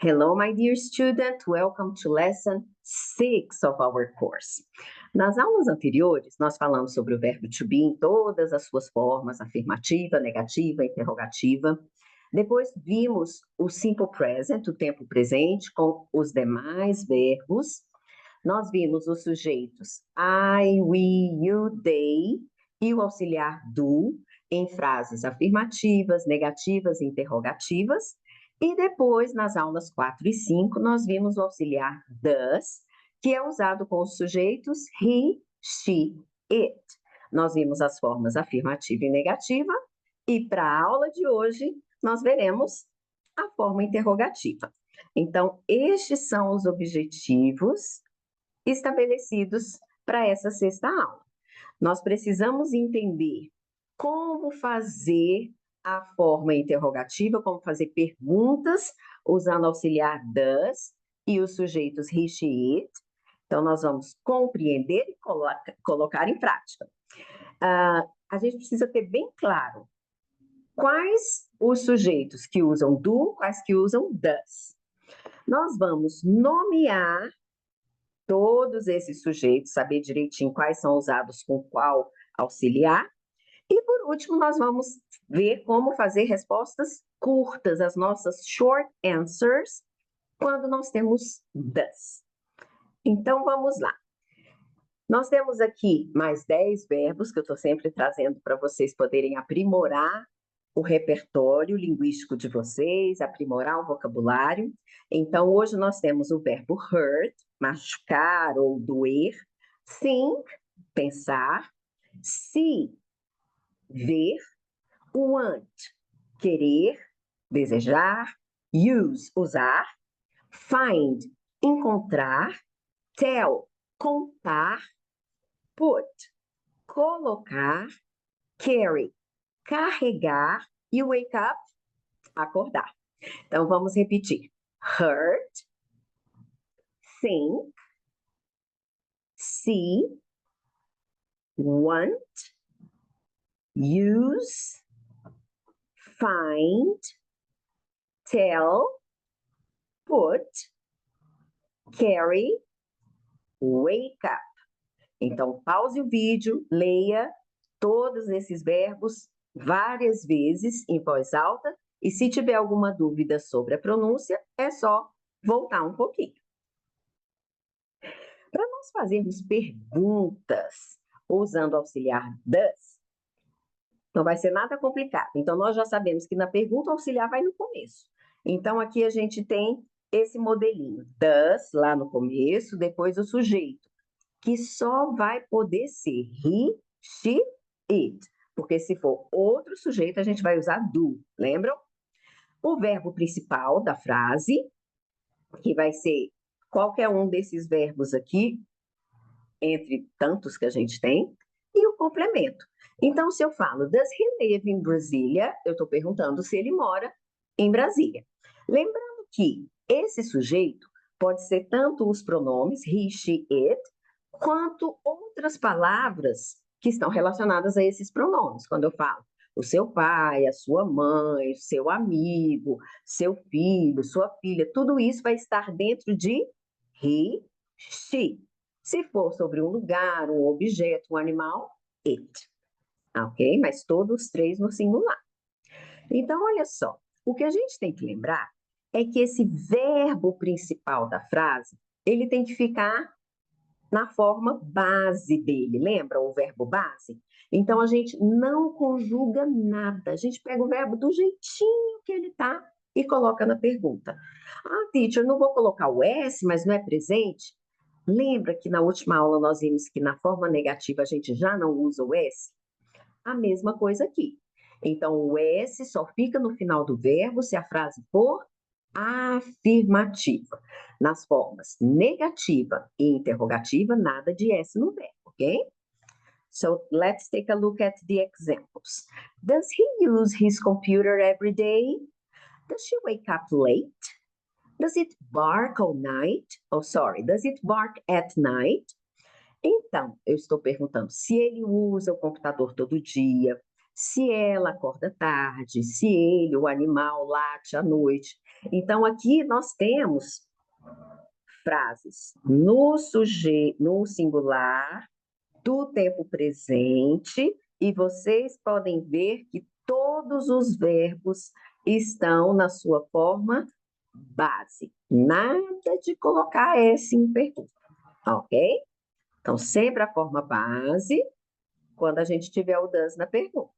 Hello, my dear student. Welcome to lesson 6 of our course. Nas aulas anteriores, nós falamos sobre o verbo to be em todas as suas formas, afirmativa, negativa, interrogativa. Depois vimos o simple present, o tempo presente, com os demais verbos. Nós vimos os sujeitos I, we, you, they e o auxiliar do em frases afirmativas, negativas e interrogativas. E depois, nas aulas 4 e 5, nós vimos o auxiliar does, que é usado com os sujeitos he, she, it. Nós vimos as formas afirmativa e negativa, e para a aula de hoje, nós veremos a forma interrogativa. Então, estes são os objetivos estabelecidos para essa sexta aula. Nós precisamos entender como fazer a forma interrogativa, como fazer perguntas usando auxiliar does e os sujeitos he, she, it. Então, nós vamos compreender e colocar em prática. A gente precisa ter bem claro quais os sujeitos que usam do, quais que usam does. Nós vamos nomear todos esses sujeitos, saber direitinho quais são usados com qual auxiliar. E, por último, nós vamos ver como fazer respostas curtas, as nossas short answers, quando nós temos does. Então, vamos lá. Nós temos aqui mais 10 verbos que eu estou sempre trazendo para vocês poderem aprimorar o repertório linguístico de vocês, aprimorar o vocabulário. Então, hoje nós temos o verbo hurt, machucar ou doer, think, pensar, see, ver, want, querer, desejar, use, usar, find, encontrar, tell, contar, put, colocar, carry, carregar e wake up, acordar. Então, vamos repetir. Hurt, think, see, want, use, find, tell, put, carry, wake up. Então, pause o vídeo, leia todos esses verbos várias vezes em voz alta e se tiver alguma dúvida sobre a pronúncia, é só voltar um pouquinho. Para nós fazermos perguntas usando o auxiliar does, não vai ser nada complicado. Então, nós já sabemos que na pergunta o auxiliar vai no começo. Então, aqui a gente tem esse modelinho, does lá no começo, depois o sujeito, que só vai poder ser he, she, it. Porque se for outro sujeito, a gente vai usar do, lembram? O verbo principal da frase, que vai ser qualquer um desses verbos aqui, entre tantos que a gente tem, e o complemento. Então, se eu falo, does he live in Brasília? Eu estou perguntando se ele mora em Brasília. Lembrando que esse sujeito pode ser tanto os pronomes he, she, it, quanto outras palavras que estão relacionadas a esses pronomes. Quando eu falo o seu pai, a sua mãe, seu amigo, seu filho, sua filha, tudo isso vai estar dentro de he, she. Se for sobre um lugar, um objeto, um animal, it. Ok? Mas todos os três no singular. Então, olha só. O que a gente tem que lembrar é que esse verbo principal da frase, ele tem que ficar na forma base dele. Lembra o verbo base? Então, a gente não conjuga nada. A gente pega o verbo do jeitinho que ele está e coloca na pergunta. Ah, teacher, não vou colocar o S, mas não é presente? Lembra que na última aula nós vimos que na forma negativa a gente já não usa o S? A mesma coisa aqui. Então, o S só fica no final do verbo se a frase for afirmativa. Nas formas negativa e interrogativa, nada de S no verbo, ok? So, let's take a look at the examples. Does he use his computer every day? Does she wake up late? Does it bark all night? Oh, sorry, does it bark at night? Então, eu estou perguntando se ele usa o computador todo dia, se ela acorda tarde, se ele, o animal, late à noite. Então, aqui nós temos frases no singular, do tempo presente, e vocês podem ver que todos os verbos estão na sua forma base. Nada de colocar S em pergunta, ok? Então, sempre a forma base, quando a gente tiver o does na pergunta.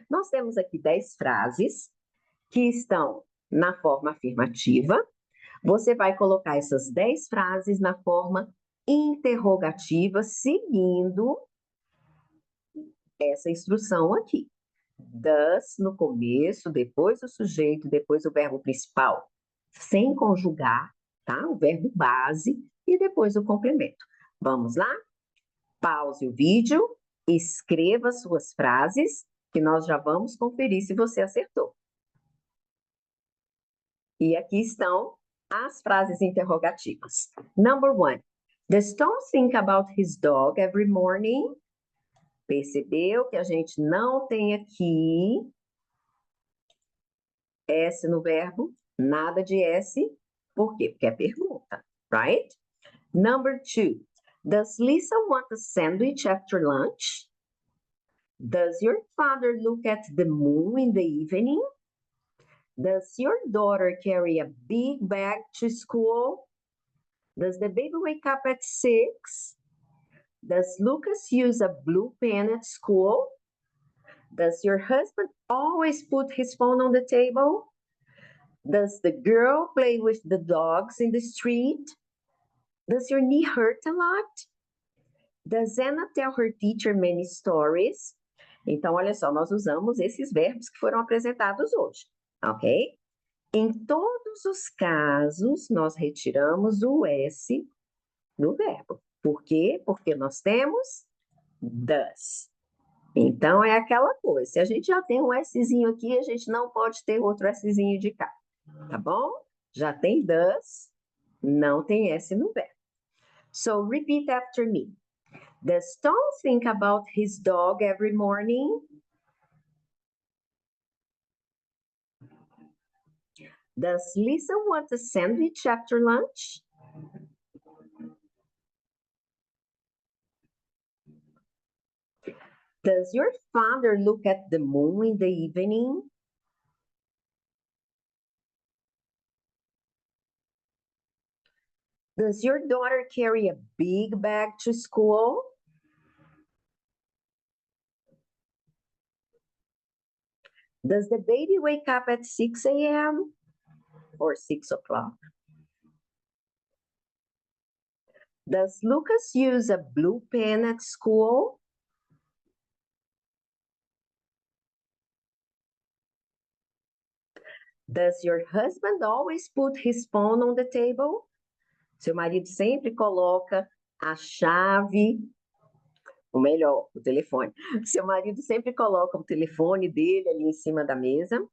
Nós temos aqui 10 frases que estão na forma afirmativa. Você vai colocar essas 10 frases na forma interrogativa, seguindo essa instrução aqui. Does no começo, depois o sujeito, depois o verbo principal, sem conjugar, tá? O verbo base e depois o complemento. Vamos lá? Pause o vídeo, escreva suas frases, que nós já vamos conferir se você acertou. E aqui estão as frases interrogativas. Number 1. Does Tom think about his dog every morning? Percebeu que a gente não tem aqui S no verbo, nada de S. Por quê? Porque é pergunta, right? Number 2. Does Lisa want a sandwich after lunch? Does your father look at the moon in the evening? Does your daughter carry a big bag to school? Does the baby wake up at 6? Does Lucas use a blue pen at school? Does your husband always put his phone on the table? Does the girl play with the dogs in the street? Does your knee hurt a lot? Does Anna tell her teacher many stories? Então, olha só, nós usamos esses verbos que foram apresentados hoje, ok? Em todos os casos, nós retiramos o S do verbo. Por quê? Porque nós temos does. Então, é aquela coisa. Se a gente já tem um Szinho aqui, a gente não pode ter outro Szinho de cá. Tá bom? Já tem does, não tem S no verbo. So, repeat after me. Does Tom think about his dog every morning? Does Lisa want a sandwich after lunch? Does your father look at the moon in the evening? Does your daughter carry a big bag to school? Does the baby wake up at 6 a.m. or 6 o'clock? Does Lucas use a blue pen at school? Does your husband always put his phone on the table? Seu marido sempre coloca a chave, ou melhor, o telefone. Seu marido sempre coloca o telefone dele ali em cima da mesa.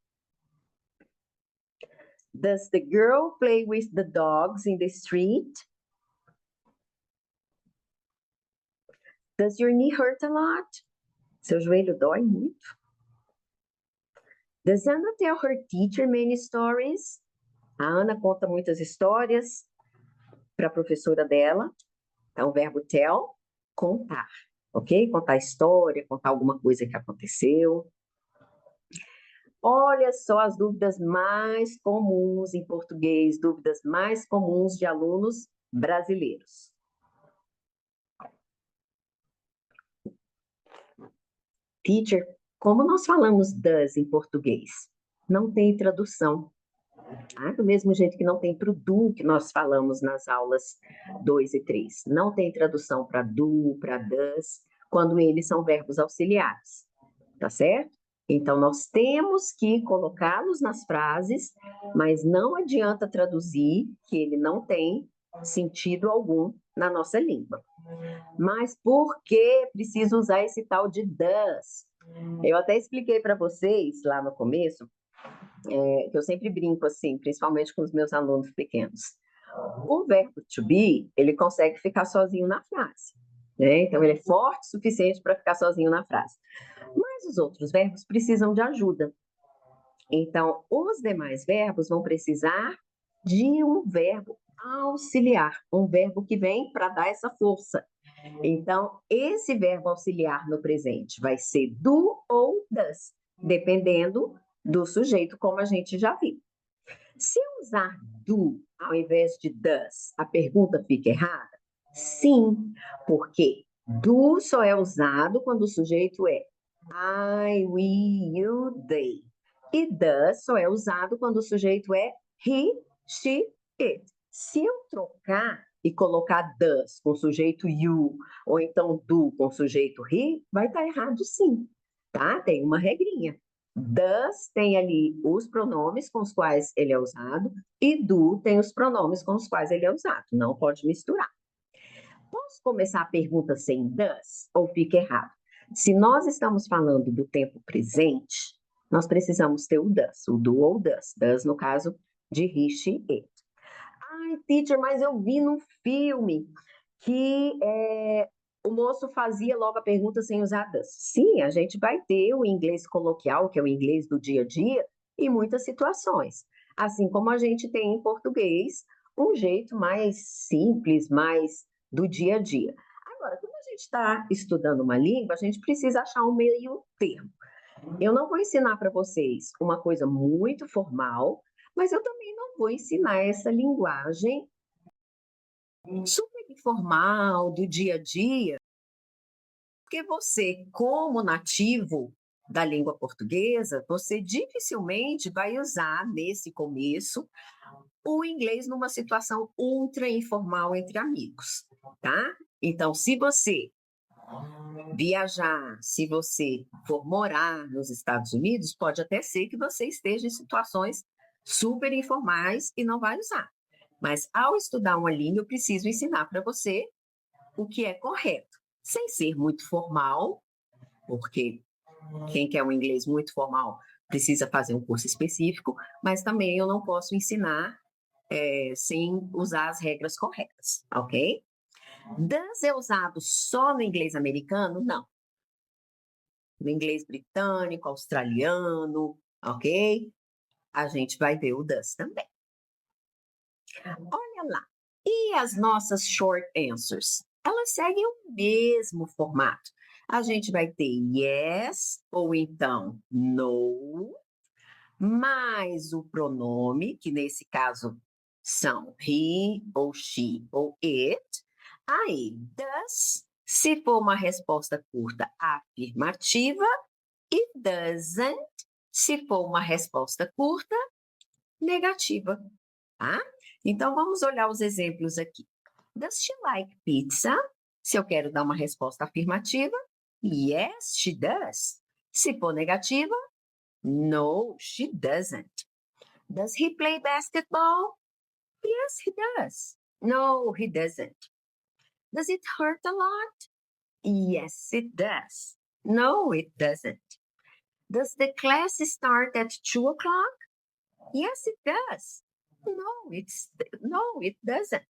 Does the girl play with the dogs in the street? Does your knee hurt a lot? Seu joelho dói muito? Does Anna tell her teacher many stories? A Ana conta muitas histórias para a professora dela. Então, o verbo tell, contar, ok? Contar história, contar alguma coisa que aconteceu. Olha só as dúvidas mais comuns em português, dúvidas mais comuns de alunos brasileiros. Teacher, como nós falamos does em português? Não tem tradução. Tá? Do mesmo jeito que não tem para o do, que nós falamos nas aulas 2 e 3. Não tem tradução para do, para does, quando eles são verbos auxiliares. Tá certo? Então, nós temos que colocá-los nas frases, mas não adianta traduzir, que ele não tem sentido algum na nossa língua. Mas por que preciso usar esse tal de does? Eu até expliquei para vocês lá no começo, que eu sempre brinco assim, principalmente com os meus alunos pequenos. O verbo to be, ele consegue ficar sozinho na frase, né? Então, ele é forte o suficiente para ficar sozinho na frase. Mas os outros verbos precisam de ajuda. Então, os demais verbos vão precisar de um verbo auxiliar, um verbo que vem para dar essa força. Então, esse verbo auxiliar no presente vai ser do ou das, dependendo do sujeito, como a gente já viu. Se eu usar do ao invés de does, a pergunta fica errada? Sim, porque do só é usado quando o sujeito é I, we, you, they. E does só é usado quando o sujeito é he, she, it. Se eu trocar e colocar does com o sujeito you, ou então do com o sujeito he, vai estar errado sim, tá? Tem uma regrinha. Does tem ali os pronomes com os quais ele é usado e do tem os pronomes com os quais ele é usado. Não pode misturar. Posso começar a pergunta sem does ou fica errado? Se nós estamos falando do tempo presente, nós precisamos ter o does, o do ou does. Does, no caso, de he, she, it. Ai, teacher, mas eu vi num filme que o moço fazia logo a pergunta sem usar does. Sim, a gente vai ter o inglês coloquial, que é o inglês do dia a dia, em muitas situações. Assim como a gente tem em português um jeito mais simples, mais do dia a dia. Agora, quando a gente está estudando uma língua, a gente precisa achar um meio termo. Eu não vou ensinar para vocês uma coisa muito formal, mas eu também não vou ensinar essa linguagem super informal do dia a dia, porque você, como nativo da língua portuguesa, você dificilmente vai usar nesse começo o inglês numa situação ultra informal entre amigos, tá? Então, se você viajar, se você for morar nos Estados Unidos, pode até ser que você esteja em situações super informais e não vai usar. Mas ao estudar uma língua, eu preciso ensinar para você o que é correto, sem ser muito formal, porque quem quer um inglês muito formal precisa fazer um curso específico, mas também eu não posso ensinar sem usar as regras corretas, ok? Does é usado só no inglês americano? Não. No inglês britânico, australiano, ok? A gente vai ver o does também. Olha lá. E as nossas short answers? Elas seguem o mesmo formato. A gente vai ter yes ou então no, mais o pronome, que nesse caso são he ou she ou it. Aí, does, se for uma resposta curta, afirmativa, e doesn't, se for uma resposta curta, negativa, tá? Então, vamos olhar os exemplos aqui. Does she like pizza? Se eu quero dar uma resposta afirmativa, yes, she does. Se for negativa, no, she doesn't. Does he play basketball? Yes, he does. No, he doesn't. Does it hurt a lot? Yes, it does. No, it doesn't. Does the class start at 2 o'clock? Yes, it does. No, it doesn't.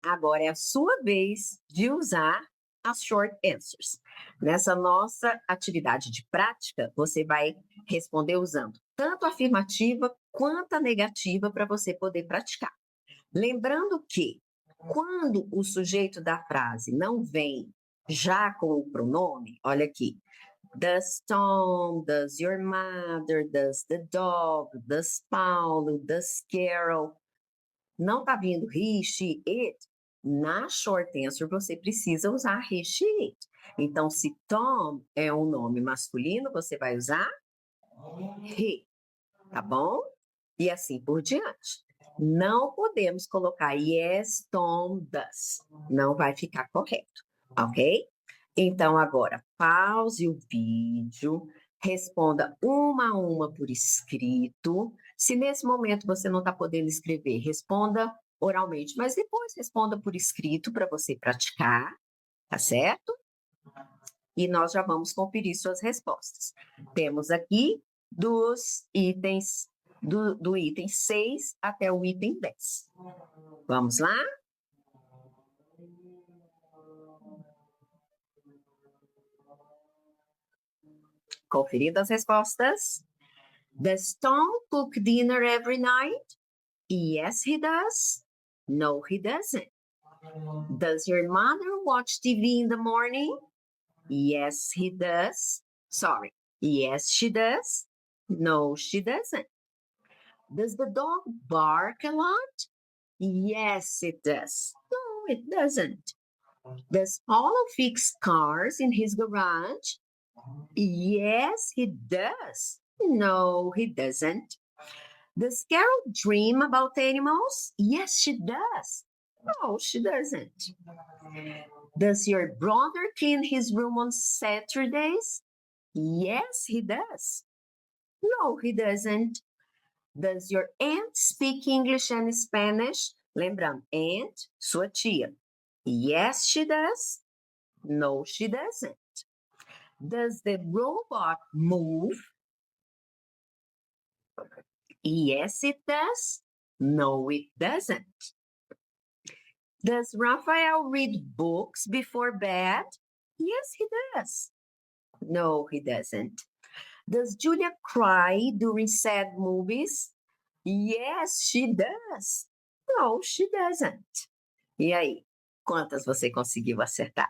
Agora é a sua vez de usar as short answers. Nessa nossa atividade de prática, você vai responder usando tanto a afirmativa quanto a negativa para você poder praticar. Lembrando que quando o sujeito da frase não vem já com o pronome, olha aqui, does Tom, does your mother, does the dog, does Paulo, does Carol, não está vindo he, she, it, na short answer você precisa usar he, she, it. Então, se Tom é um nome masculino, você vai usar he, tá bom? E assim por diante. Não podemos colocar yes, Tom does. Não vai ficar correto, ok? Então, agora, pause o vídeo, responda uma a uma por escrito. Se nesse momento você não está podendo escrever, responda oralmente, mas depois responda por escrito para você praticar, tá certo? E nós já vamos conferir suas respostas. Temos aqui dos itens, do item 6 até o item 10. Vamos lá? Conferindo as respostas. Does Tom cook dinner every night? Yes, he does. No, he doesn't. Does your mother watch TV in the morning? Yes, he does. Sorry. Yes, she does. No, she doesn't. Does the dog bark a lot? Yes, it does. No, it doesn't. Does Paulo fix cars in his garage? Yes, he does. No, he doesn't. Does Carol dream about animals? Yes, she does. No, she doesn't. Does your brother clean his room on Saturdays? Yes, he does. No, he doesn't. Does your aunt speak English and Spanish? Lembrando, aunt, sua tia. Yes, she does. No, she doesn't. Does the robot move? Yes, it does. No, it doesn't. Does Raphael read books before bed? Yes, he does. No, he doesn't. Does Julia cry during sad movies? Yes, she does. No, she doesn't. E aí, quantas você conseguiu acertar?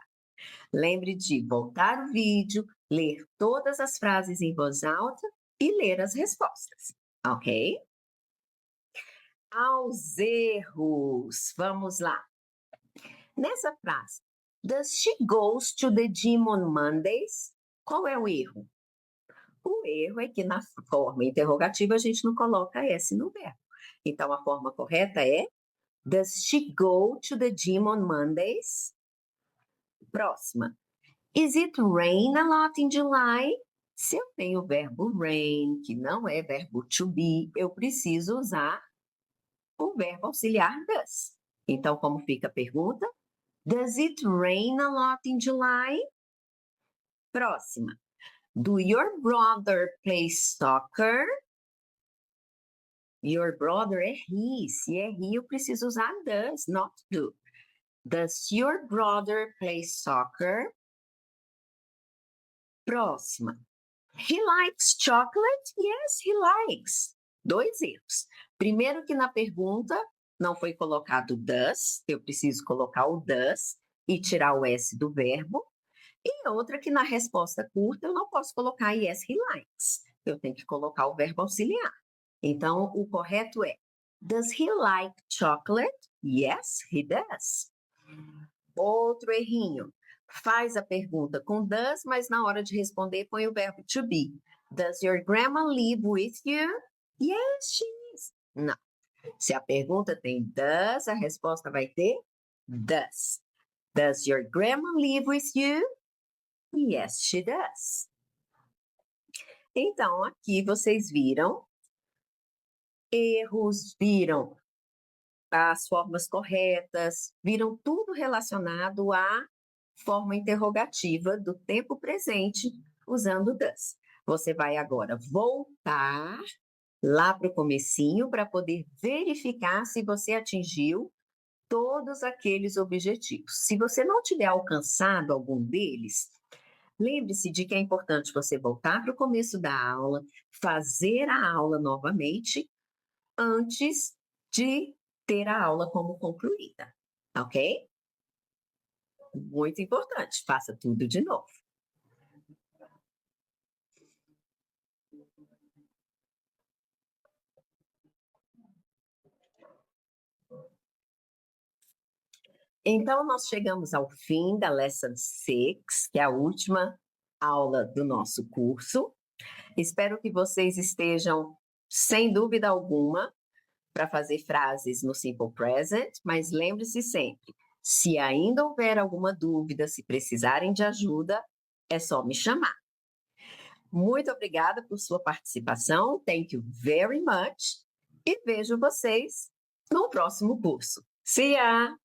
Lembre de voltar o vídeo, ler todas as frases em voz alta e ler as respostas, ok? Aos erros, vamos lá. Nessa frase, does she goes to the gym on Mondays? Qual é o erro? O erro é que na forma interrogativa a gente não coloca S no verbo. Então, a forma correta é does she go to the gym on Mondays? Próxima. Is it rain a lot in July? Se eu tenho o verbo rain, que não é verbo to be, eu preciso usar o verbo auxiliar does. Então, como fica a pergunta? Does it rain a lot in July? Próxima. Do your brother play soccer? Your brother é he. Se é he, eu preciso usar does, not do. Does your brother play soccer? Próxima. He likes chocolate? Yes, he likes. Dois erros. Primeiro que na pergunta não foi colocado does, eu preciso colocar o does e tirar o S do verbo. E outra que na resposta curta eu não posso colocar yes, he likes. Eu tenho que colocar o verbo auxiliar. Então, o correto é does he like chocolate? Yes, he does. Outro errinho. Faz a pergunta com does, mas na hora de responder põe o verbo to be. Does your grandma live with you? Yes, she is. Não. Se a pergunta tem does, a resposta vai ter does. Does your grandma live with you? Yes, she does. Então, aqui vocês viram erros, viram as formas corretas, viram tudo relacionado à forma interrogativa do tempo presente usando does. Você vai agora voltar lá para o comecinho para poder verificar se você atingiu todos aqueles objetivos. Se você não tiver alcançado algum deles, lembre-se de que é importante você voltar para o começo da aula, fazer a aula novamente antes de ter a aula como concluída, ok? Muito importante, faça tudo de novo. Então, nós chegamos ao fim da Lesson 6, que é a última aula do nosso curso. Espero que vocês estejam, sem dúvida alguma, para fazer frases no Simple Present, mas lembre-se sempre, se ainda houver alguma dúvida, se precisarem de ajuda, é só me chamar. Muito obrigada por sua participação, thank you very much, e vejo vocês no próximo curso. See ya!